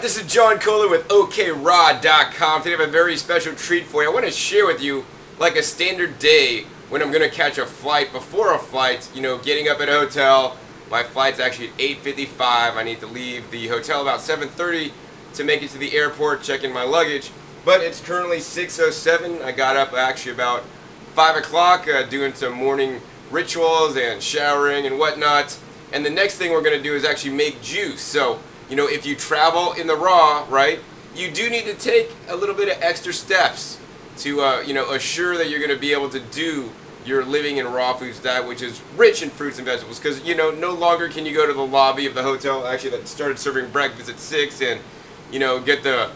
This is John Kohler with OKRod.com. Today I have a very special treat for you. I want to share with you like a standard day when I'm going to catch a flight. Before a flight, getting up at a hotel. My flight's actually at 8:55. I need to leave the hotel about 7:30 to make it to the airport, check in my luggage. But it's currently 6:07. I got up actually about 5 o'clock doing some morning rituals and showering and whatnot. And the next thing we're going to do is actually make juice. So, if you travel in the raw, right, you do need to take a little bit of extra steps to, assure that you're going to be able to do your living in raw foods diet, which is rich in fruits and vegetables. Because, no longer can you go to the lobby of the hotel, actually, that started serving breakfast at 6 and, get the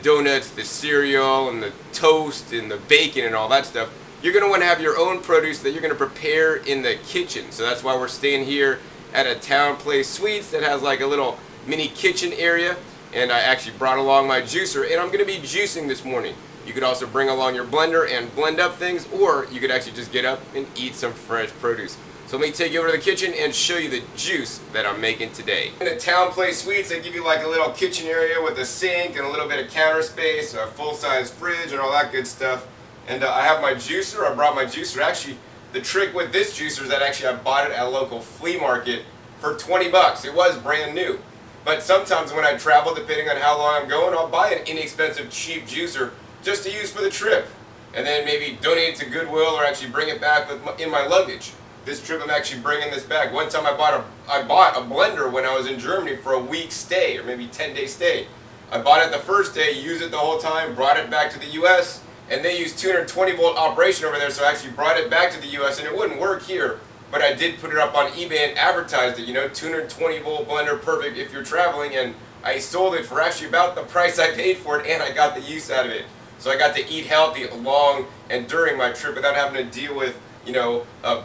donuts, the cereal, and the toast, and the bacon, and all that stuff. You're going to want to have your own produce that you're going to prepare in the kitchen. So that's why we're staying here at a Town Place Suites that has like a little mini kitchen area, and I actually brought along my juicer, and I'm going to be juicing this morning. You could also bring along your blender and blend up things, or you could actually just get up and eat some fresh produce. So let me take you over to the kitchen and show you the juice that I'm making today. In the Town Place Suites, they give you like a little kitchen area with a sink and a little bit of counter space, a full-size fridge, and all that good stuff. And I have my juicer. I brought my juicer. Actually, the trick with this juicer is that actually I bought it at a local flea market for 20 bucks. It was brand new. But sometimes when I travel, depending on how long I'm going, I'll buy an inexpensive, cheap juicer just to use for the trip. And then maybe donate it to Goodwill or actually bring it back in my luggage. This trip I'm actually bringing this back. One time I bought a blender when I was in Germany for a week stay, or maybe 10-day stay. I bought it the first day, used it the whole time, brought it back to the US, and they used 220 volt operation over there, so I actually brought it back to the US, and it wouldn't work here. But I did put it up on eBay and advertised it, 220 volt blender, perfect if you're traveling, and I sold it for actually about the price I paid for it, and I got the use out of it. So I got to eat healthy along and during my trip without having to deal with,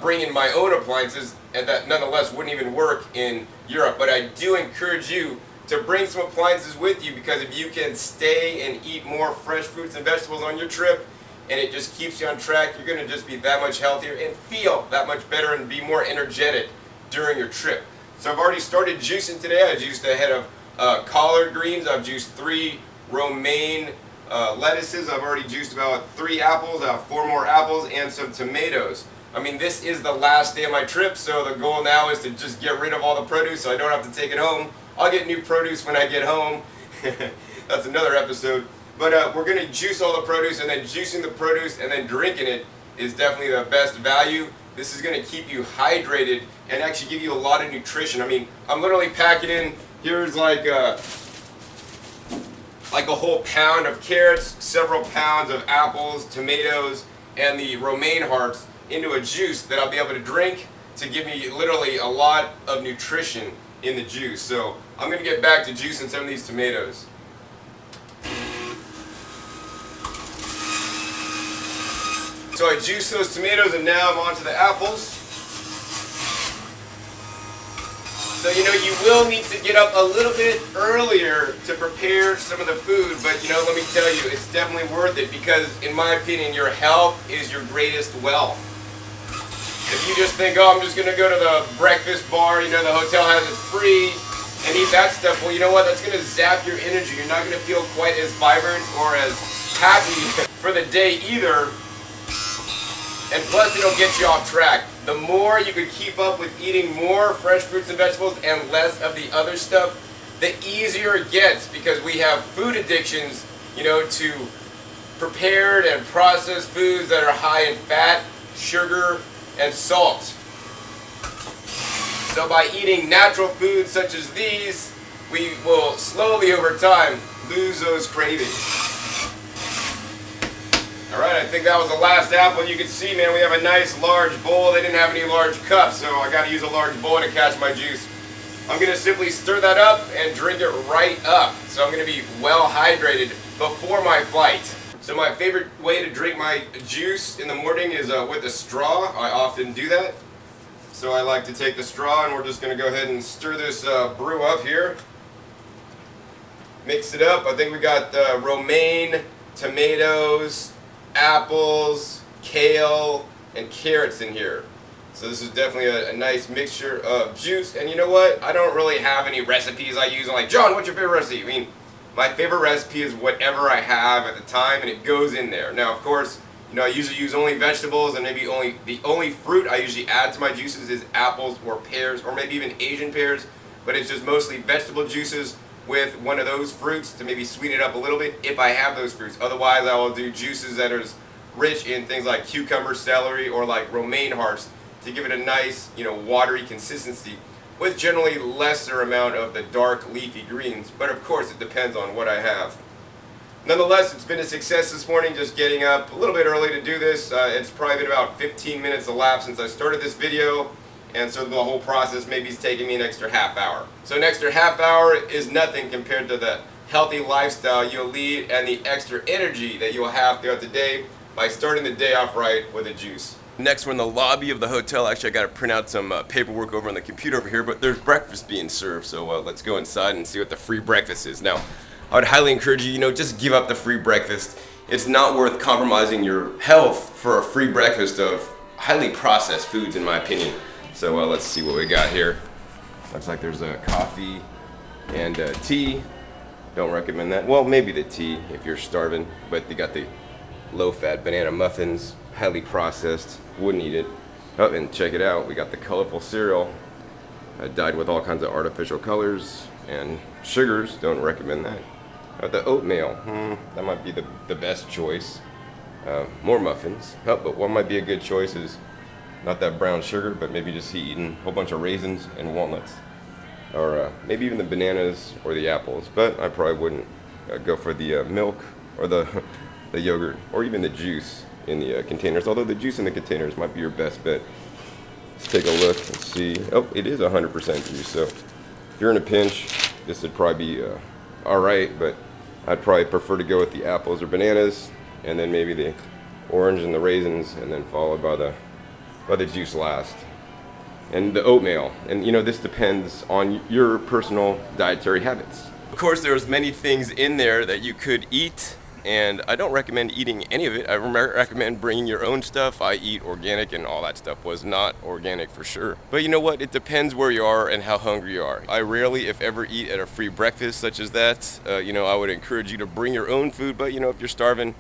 bringing my own appliances, and that nonetheless wouldn't even work in Europe. But I do encourage you to bring some appliances with you, because if you can stay and eat more fresh fruits and vegetables on your trip, and it just keeps you on track, you're going to just be that much healthier and feel that much better and be more energetic during your trip. So I've already started juicing today. I juiced a head of collard greens. I've juiced 3 romaine lettuces. I've already juiced about 3 apples. I have 4 more apples and some tomatoes. I mean, this is the last day of my trip, so the goal now is to just get rid of all the produce so I don't have to take it home. I'll get new produce when I get home. That's another episode. But we're going to juice all the produce, and then juicing the produce and then drinking it is definitely the best value. This is going to keep you hydrated and actually give you a lot of nutrition. I mean, I'm literally packing in, here's like a whole pound of carrots, several pounds of apples, tomatoes, and the romaine hearts into a juice that I'll be able to drink to give me literally a lot of nutrition in the juice. So I'm going to get back to juicing some of these tomatoes. So I juiced those tomatoes, and now I'm on to the apples. So you will need to get up a little bit earlier to prepare some of the food, but let me tell you, it's definitely worth it, because in my opinion, your health is your greatest wealth. If you just think, oh, I'm just going to go to the breakfast bar, the hotel has it free, and eat that stuff, well, you know what, that's going to zap your energy. You're not going to feel quite as vibrant or as happy for the day either. And plus, it'll get you off track. The more you could keep up with eating more fresh fruits and vegetables and less of the other stuff, the easier it gets, because we have food addictions, to prepared and processed foods that are high in fat, sugar, and salt. So by eating natural foods such as these, we will slowly over time lose those cravings. Alright, I think that was the last apple. You can see, man, we have a nice large bowl. They didn't have any large cups, so I got to use a large bowl to catch my juice. I'm going to simply stir that up and drink it right up. So I'm going to be well hydrated before my flight. So my favorite way to drink my juice in the morning is with a straw. I often do that. So I like to take the straw, and we're just going to go ahead and stir this brew up here. Mix it up. I think we got romaine, tomatoes, apples, kale, and carrots in here. So this is definitely a nice mixture of juice. And you know what? I don't really have any recipes I use. I'm like, John, what's your favorite recipe? I mean, My favorite recipe is whatever I have at the time, and it goes in there. Now, of course, I usually use only vegetables, and maybe the only fruit I usually add to my juices is apples or pears, or maybe even Asian pears, but it's just mostly vegetable juices with one of those fruits to maybe sweeten it up a little bit if I have those fruits. Otherwise, I will do juices that are rich in things like cucumber, celery, or like romaine hearts to give it a nice, watery consistency with generally lesser amount of the dark leafy greens. But of course, it depends on what I have. Nonetheless, it's been a success this morning, just getting up a little bit early to do this. It's probably been about 15 minutes elapsed since I started this video, and so the whole process maybe is taking me an extra half hour. So an extra half hour is nothing compared to the healthy lifestyle you'll lead and the extra energy that you'll have throughout the day by starting the day off right with a juice. Next, we're in the lobby of the hotel. Actually, I got to print out some paperwork over on the computer over here, but there's breakfast being served, so let's go inside and see what the free breakfast is. Now, I would highly encourage you, just give up the free breakfast. It's not worth compromising your health for a free breakfast of highly processed foods, in my opinion. So let's see what we got here. Looks like there's a coffee and tea. Don't recommend that. Well, maybe the tea if you're starving, but they got the low-fat banana muffins, highly processed. Wouldn't eat it. Oh, and check it out. We got the colorful cereal, dyed with all kinds of artificial colors and sugars. Don't recommend that. The oatmeal, that might be the best choice. More muffins. Oh, but what might be a good choice is not that brown sugar, but maybe just eating a whole bunch of raisins and walnuts. Or maybe even the bananas or the apples. But I probably wouldn't go for the milk or the yogurt or even the juice in the containers. Although the juice in the containers might be your best bet. Let's take a look and see. Oh, it is 100% juice. So if you're in a pinch, this would probably be alright, but I'd probably prefer to go with the apples or bananas, and then maybe the orange and the raisins, and then followed by the juice last. And the oatmeal. And this depends on your personal dietary habits. Of course, there's many things in there that you could eat, and I don't recommend eating any of it. I recommend bringing your own stuff. I eat organic, and all that stuff was not organic for sure. But you know what? It depends where you are and how hungry you are. I rarely, if ever, eat at a free breakfast such as that. I would encourage you to bring your own food, but if you're starving,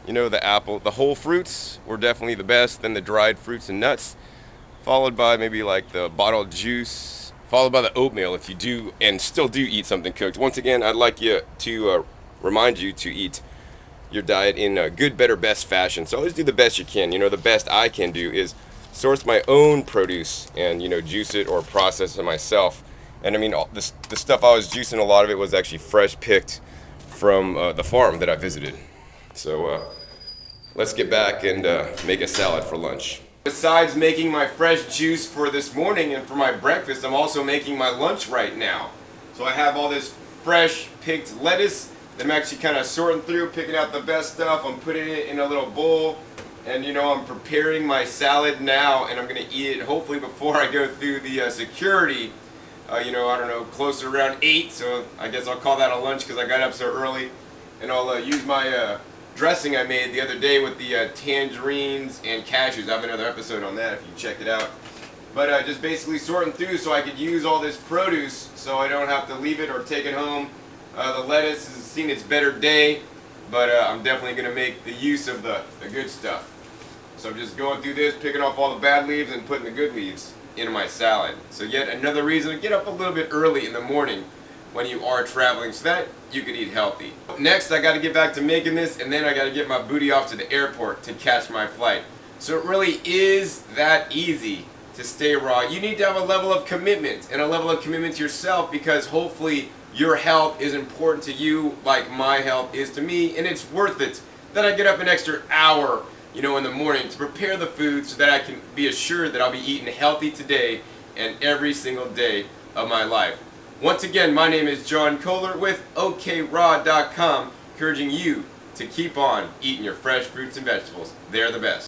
the whole fruits were definitely the best, then the dried fruits and nuts, followed by maybe like the bottled juice, followed by the oatmeal if you do and still do eat something cooked. Once again, I'd like you to remind you to eat your diet in a good, better, best fashion. So always do the best you can. The best I can do is source my own produce and, juice it or process it myself. And I mean, the stuff I was juicing, a lot of it was actually fresh picked from the farm that I visited. So let's get back and make a salad for lunch. Besides making my fresh juice for this morning and for my breakfast, I'm also making my lunch right now. So I have all this fresh picked lettuce that I'm actually kind of sorting through, picking out the best stuff. I'm putting it in a little bowl, and I'm preparing my salad now, and I'm going to eat it hopefully before I go through the security. I don't know, closer around 8, so I guess I'll call that a lunch because I got up so early. And I'll use my dressing I made the other day with the tangerines and cashews. I have another episode on that if you check it out. But just basically sorting through so I could use all this produce so I don't have to leave it or take it home. The lettuce has seen its better day, but I'm definitely going to make the use of the good stuff. So I'm just going through this, picking off all the bad leaves and putting the good leaves into my salad. So yet another reason to get up a little bit early in the morning when you are traveling so that you can eat healthy. Next, I got to get back to making this, and then I got to get my booty off to the airport to catch my flight. So it really is that easy to stay raw. You need to have a level of commitment and a level of commitment to yourself, because hopefully your health is important to you like my health is to me, and it's worth it that I get up an extra hour, in the morning to prepare the food so that I can be assured that I'll be eating healthy today and every single day of my life. Once again, my name is John Kohler with OKRaw.com, encouraging you to keep on eating your fresh fruits and vegetables. They're the best.